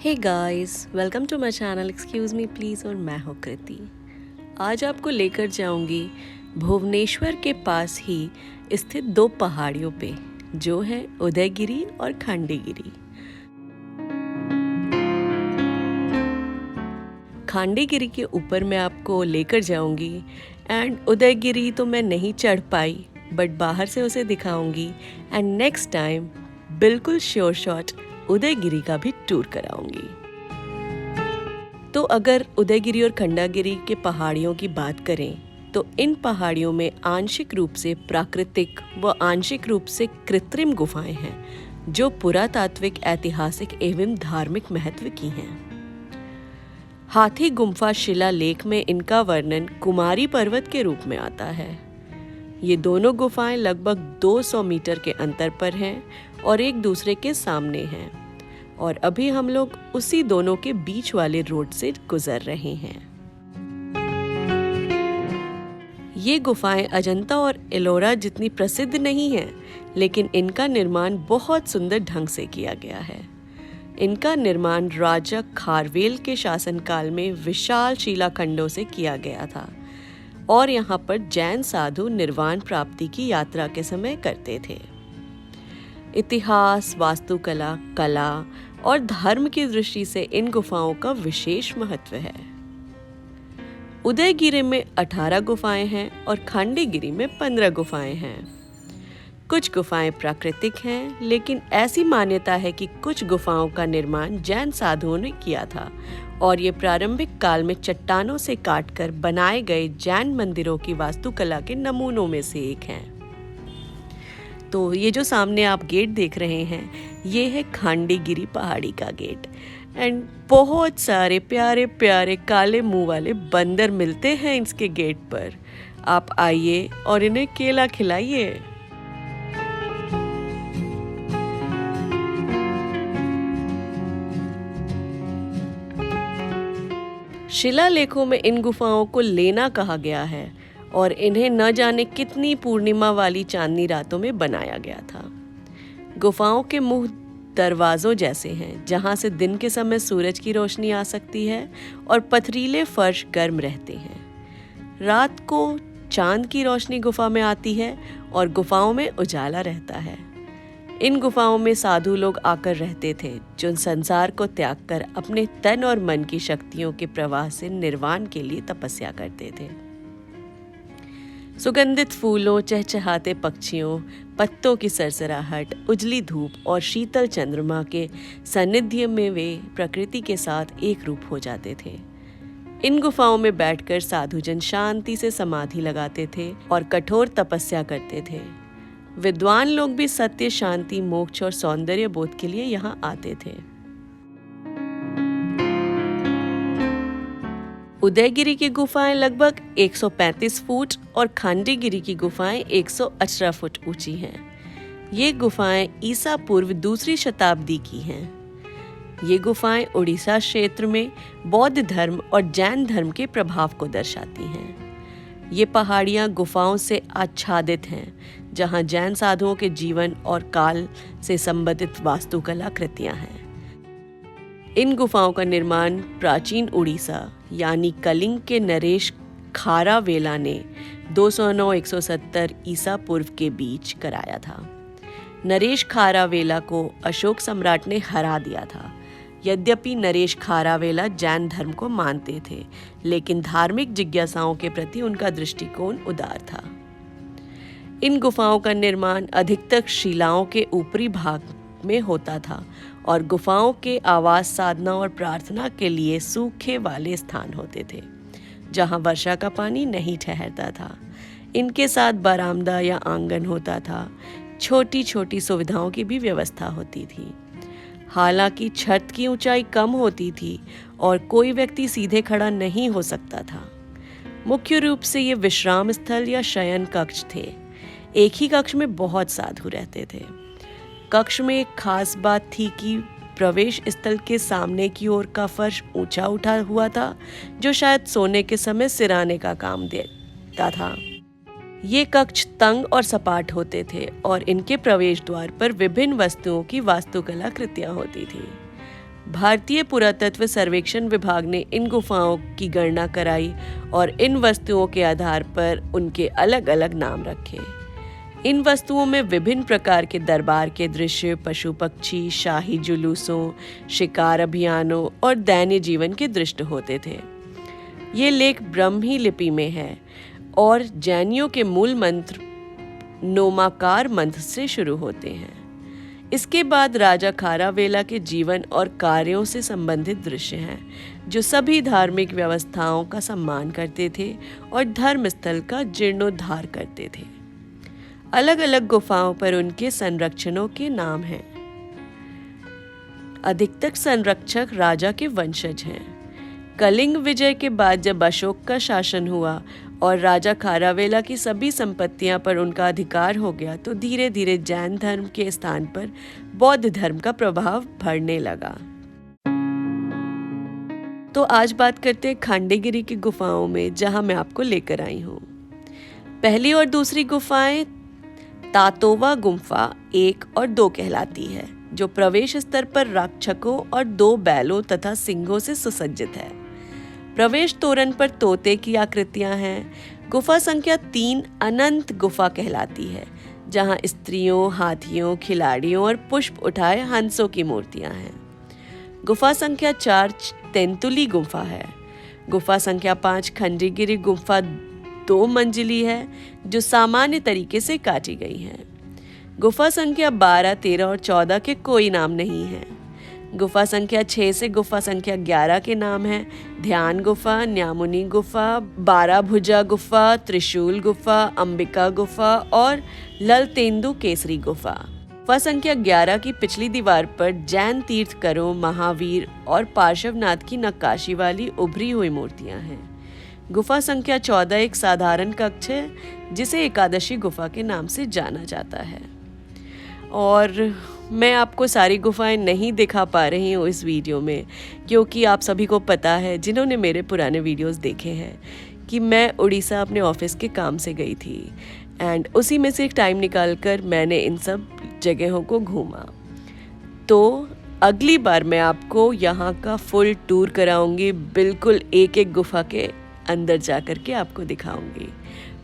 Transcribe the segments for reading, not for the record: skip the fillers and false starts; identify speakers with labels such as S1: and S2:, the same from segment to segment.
S1: Hey guys, welcome to my channel excuse me please. और मैं हूँ कृति। आज आपको लेकर जाऊंगी भुवनेश्वर के पास ही स्थित दो पहाड़ियों पे, जो है उदयगिरी और खांडीगिरी। खांडीगिरी के ऊपर मैं आपको लेकर जाऊंगी एंड उदयगिरी तो मैं नहीं चढ़ पाई, बट बाहर से उसे दिखाऊंगी एंड नेक्स्ट टाइम बिल्कुल श्योर शॉट उदयगिरी का भी टूर कराऊंगी। तो अगर उदयगिरी और खंडागिरी के पहाड़ियों की बात करें तो इन पहाड़ियों में आंशिक रूप से प्राकृतिक व आंशिक रूप से कृत्रिम गुफाएं हैं, जो पुरातात्विक, ऐतिहासिक एवं धार्मिक महत्व की हैं। हाथी गुम्फा शिलालेख में इनका वर्णन कुमारी पर्वत के रूप में आता है। ये दोनों गुफाएं लगभग 200 मीटर के अंतर पर हैं और एक दूसरे के सामने हैं, और अभी हम लोग उसी दोनों के बीच वाले रोड से गुजर रहे हैं। ये गुफाएं अजंता और एलोरा जितनी प्रसिद्ध नहीं हैं, लेकिन इनका निर्माण बहुत सुंदर ढंग से किया गया है। इनका निर्माण राजा खारवेल के शासनकाल में विशाल शिलाखंडों से किया गया था, और यहाँ पर जैन साधु निर्वाण प्राप्ति की यात्रा के समय करते थे। इतिहास, वास्तुकला, कला और धर्म की दृष्टि से इन गुफाओं का विशेष महत्व है। उदयगिरी में 18 गुफाएं हैं और खांडीगिरी में 15 गुफाएं हैं। कुछ गुफाएं प्राकृतिक हैं, लेकिन ऐसी मान्यता है कि कुछ गुफाओं का निर्माण जैन साधुओं ने किया था, और ये प्रारंभिक काल में चट्टानों से काटकर बनाए गए जैन मंदिरों की वास्तुकला के नमूनों में से एक हैं। तो ये जो सामने आप गेट देख रहे हैं, ये है खांडीगिरी पहाड़ी का गेट, एंड बहुत सारे प्यारे प्यारे काले मुंह वाले बंदर मिलते हैं इसके गेट पर। आप आइए और इन्हें केला खिलाइए। शिलालेखों में इन गुफाओं को लेना कहा गया है, और इन्हें न जाने कितनी पूर्णिमा वाली चांदनी रातों में बनाया गया था। गुफाओं के मुंह दरवाजों जैसे हैं, जहां से दिन के समय सूरज की रोशनी आ सकती है और पथरीले फर्श गर्म रहते हैं। रात को चांद की रोशनी गुफा में आती है और गुफाओं में उजाला रहता है। इन गुफाओं में साधु लोग आकर रहते थे, जो संसार को त्याग कर अपने तन और मन की शक्तियों के प्रवाह से निर्वाण के लिए तपस्या करते थे। सुगंधित फूलों, चहचहाते पक्षियों, पत्तों की सरसराहट, उजली धूप और शीतल चंद्रमा के सानिध्य में वे प्रकृति के साथ एक रूप हो जाते थे। इन गुफाओं में बैठकर साधुजन शांति से समाधि लगाते थे और कठोर तपस्या करते थे। विद्वान लोग भी सत्य, शांति, मोक्ष और सौंदर्य बोध के लिए यहाँ आते थे। उदयगिरी की गुफाएं लगभग 135 फुट और खांडीगिरी की गुफाएं 118 फुट ऊंची हैं। ये गुफाएं ईसा पूर्व 2री शताब्दी की हैं। ये गुफाएं उड़ीसा क्षेत्र में बौद्ध धर्म और जैन धर्म के प्रभाव को दर्शाती हैं। ये पहाड़ियां गुफाओं से आच्छादित हैं, जहां जैन साधुओं के जीवन और काल से संबंधित वास्तुकला कृतियां हैं। इन गुफाओं का निर्माण प्राचीन उड़ीसा यानी कलिंग के नरेश खारावेला ने 209-170 ईसा पूर्व के बीच कराया था। नरेश खारावेला को अशोक सम्राट ने हरा दिया था। यद्यपि नरेश खारावेला जैन धर्म को मानते थे, लेकिन धार्मिक जिज्ञासाओं के प्रति उनका दृष्टिकोण उदार था। इन गुफाओं का निर्माण अधिकतर शिलाओं के ऊपरी भाग में होता था, और गुफाओं के आवास, साधना और प्रार्थना के लिए सूखे वाले स्थान होते थे, जहां वर्षा का पानी नहीं ठहरता था। इनके साथ बरामदा या आंगन होता था। छोटी छोटी सुविधाओं की भी व्यवस्था होती थी। हालांकि छत की ऊंचाई कम होती थी और कोई व्यक्ति सीधे खड़ा नहीं हो सकता था। मुख्य रूप से ये विश्राम स्थल या शयन कक्ष थे। एक ही कक्ष में बहुत साधु रहते थे। कक्ष में एक खास बात थी कि प्रवेश स्थल के सामने की ओर का फर्श ऊंचा उठा हुआ था, जो शायद सोने के समय सिराने का काम देता था। ये कक्ष तंग और सपाट होते थे, और इनके प्रवेश द्वार पर विभिन्न वस्तुओं की वास्तुकला कृतियां होती थी। भारतीय पुरातत्व सर्वेक्षण विभाग ने इन गुफाओं की गणना कराई और इन वस्तुओं के आधार पर उनके अलग अलग नाम रखे। इन वस्तुओं में विभिन्न प्रकार के दरबार के दृश्य, पशु पक्षी, शाही जुलूसों, शिकार अभियानों और दैनिक जीवन के दृश्य होते थे। ये लेख ब्राह्मी लिपि में है और जैनियों के मूल मंत्र नोमाकार मंत्र से शुरू होते हैं। इसके बाद राजा खारावेला के जीवन और कार्यों से संबंधित दृश्य हैं, जो सभी धार्मिक व्यवस्थाओं का सम्मान करते थे और धर्मस्थल का जीर्णोद्धार करते थे। अलग अलग गुफाओं पर उनके संरक्षणों के नाम हैं। अधिकतर संरक्षक राजा के वंशज हैं। कलिंग विजय के बाद जब अशोक का शासन हुआ और राजा खारावेला की सभी संपत्तियां पर उनका अधिकार हो गया, तो धीरे धीरे जैन धर्म के स्थान पर बौद्ध धर्म का प्रभाव बढ़ने लगा। तो आज बात करते हैं खांडीगिरी की गुफाओं में, जहां मैं आपको लेकर आई हूँ। पहली और दूसरी गुफाएं तातोवा गुम्फा 1 और 2 कहलाती है, जो प्रवेश स्तर पर रक्षकों और 2 बैलों तथा सिंहों से सुसज्जित है। प्रवेश तोरण पर तोते की आकृतियां हैं। गुफा संख्या 3 अनंत गुफा कहलाती है, जहां स्त्रियों, हाथियों, खिलाड़ियों और पुष्प उठाए हंसों की मूर्तियां हैं। गुफा संख्या 4 तेंतुली गुफा है। गुफा संख्या 5 खंडीगिरी गुफा 2 मंजिली है, जो सामान्य तरीके से काटी गई है। गुफा संख्या 12, 13 और 14 के कोई नाम नहीं है। गुफा संख्या 6 से गुफा संख्या 11 के नाम हैं ध्यान गुफा, न्यामुनी गुफा, 12 भुजा गुफा, त्रिशूल गुफा, अंबिका गुफा और ललतेंदु केसरी गुफा। गुफा संख्या 11 की पिछली दीवार पर जैन तीर्थकरों, महावीर और पार्श्वनाथ की नक्काशी वाली उभरी हुई मूर्तियां हैं। गुफा संख्या 14 एक साधारण कक्ष है, जिसे एकादशी गुफा के नाम से जाना जाता है। और मैं आपको सारी गुफाएं नहीं दिखा पा रही हूँ इस वीडियो में, क्योंकि आप सभी को पता है, जिन्होंने मेरे पुराने वीडियोस देखे हैं, कि मैं उड़ीसा अपने ऑफिस के काम से गई थी एंड उसी में से एक टाइम निकाल कर मैंने इन सब जगहों को घूमा। तो अगली बार मैं आपको यहाँ का फुल टूर कराऊंगी, बिल्कुल एक एक गुफा के अंदर जा कर के आपको दिखाऊंगी।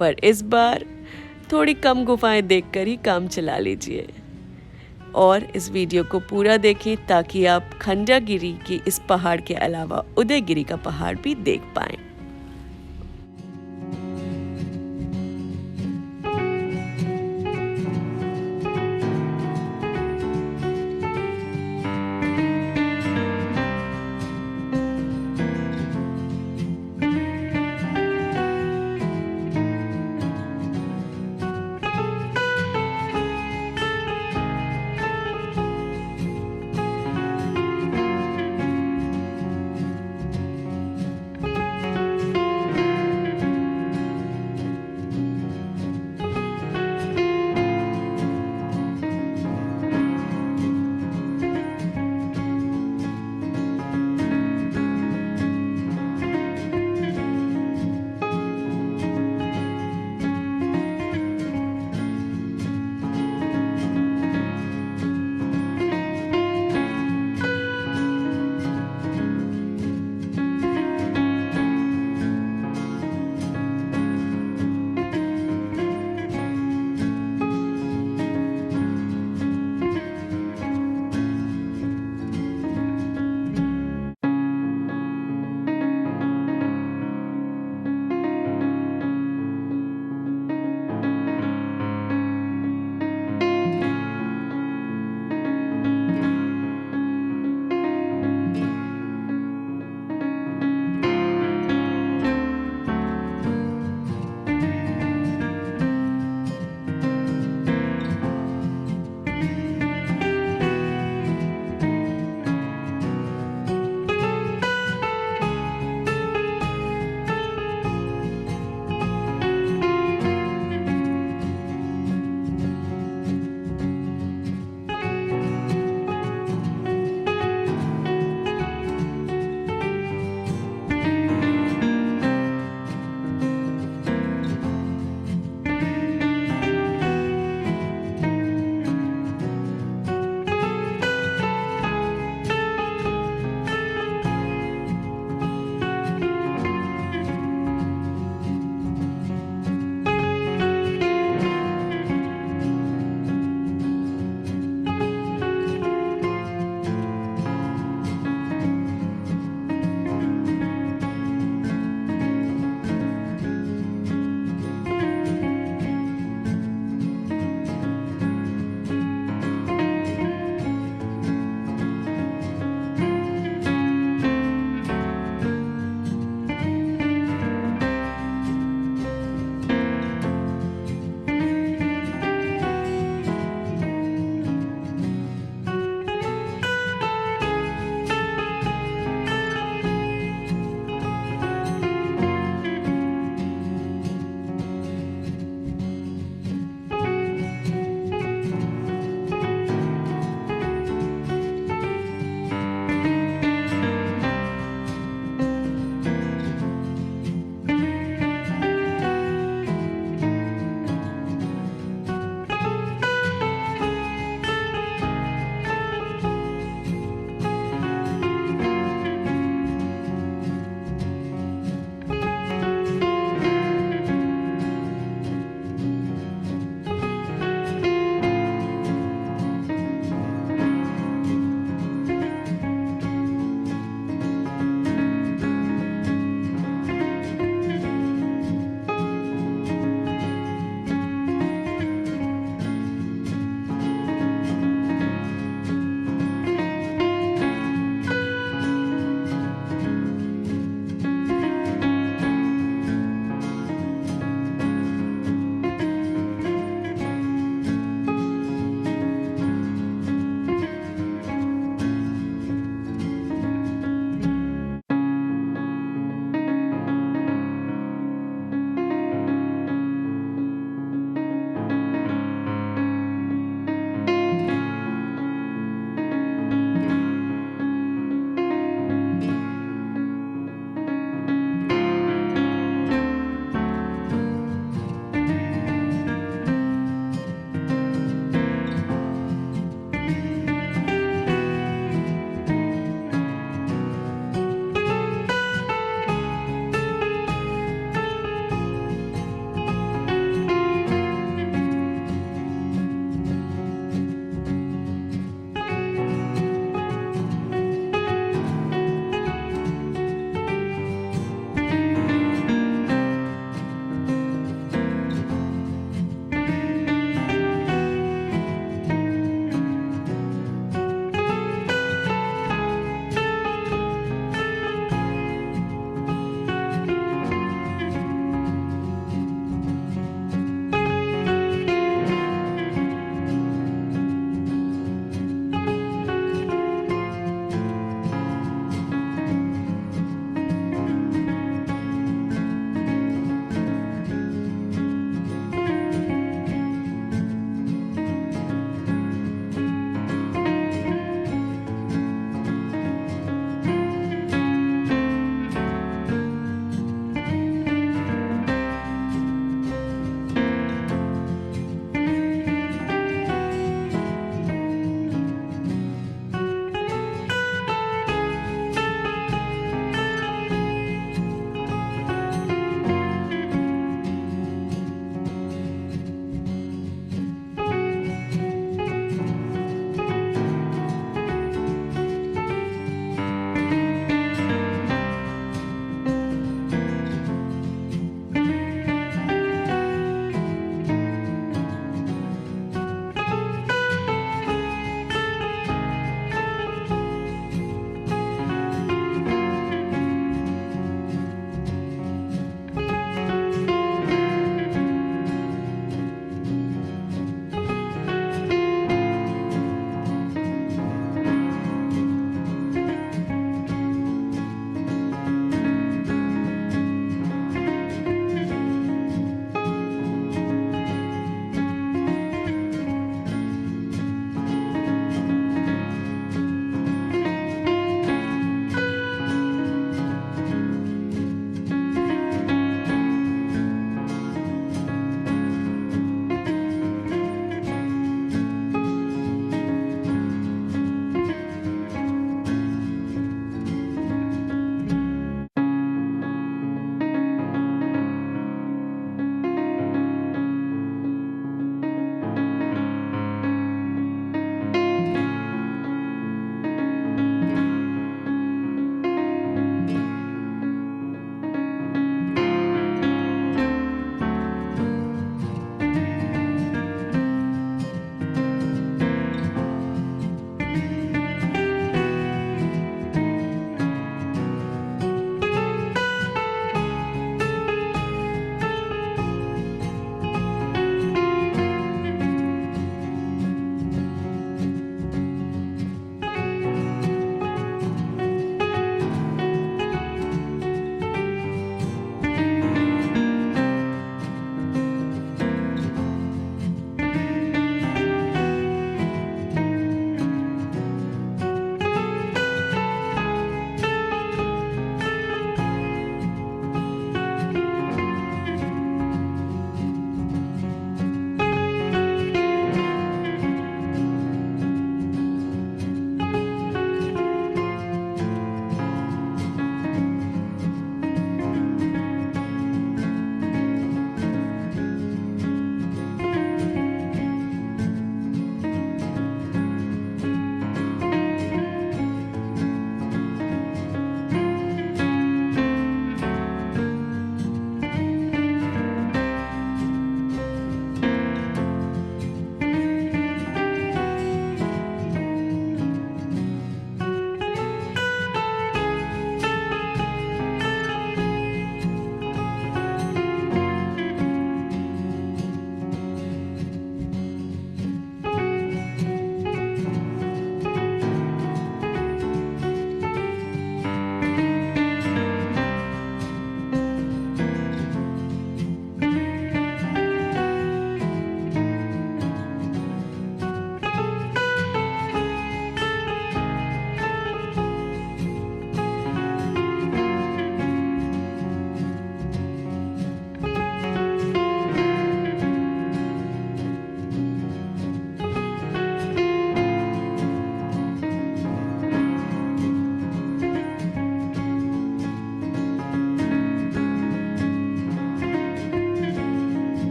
S1: पर इस बार थोड़ी कम गुफाएं देखकर ही काम चला लीजिए और इस वीडियो को पूरा देखें, ताकि आप खंडागिरी की इस पहाड़ के अलावा उदयगिरी का पहाड़ भी देख पाएं।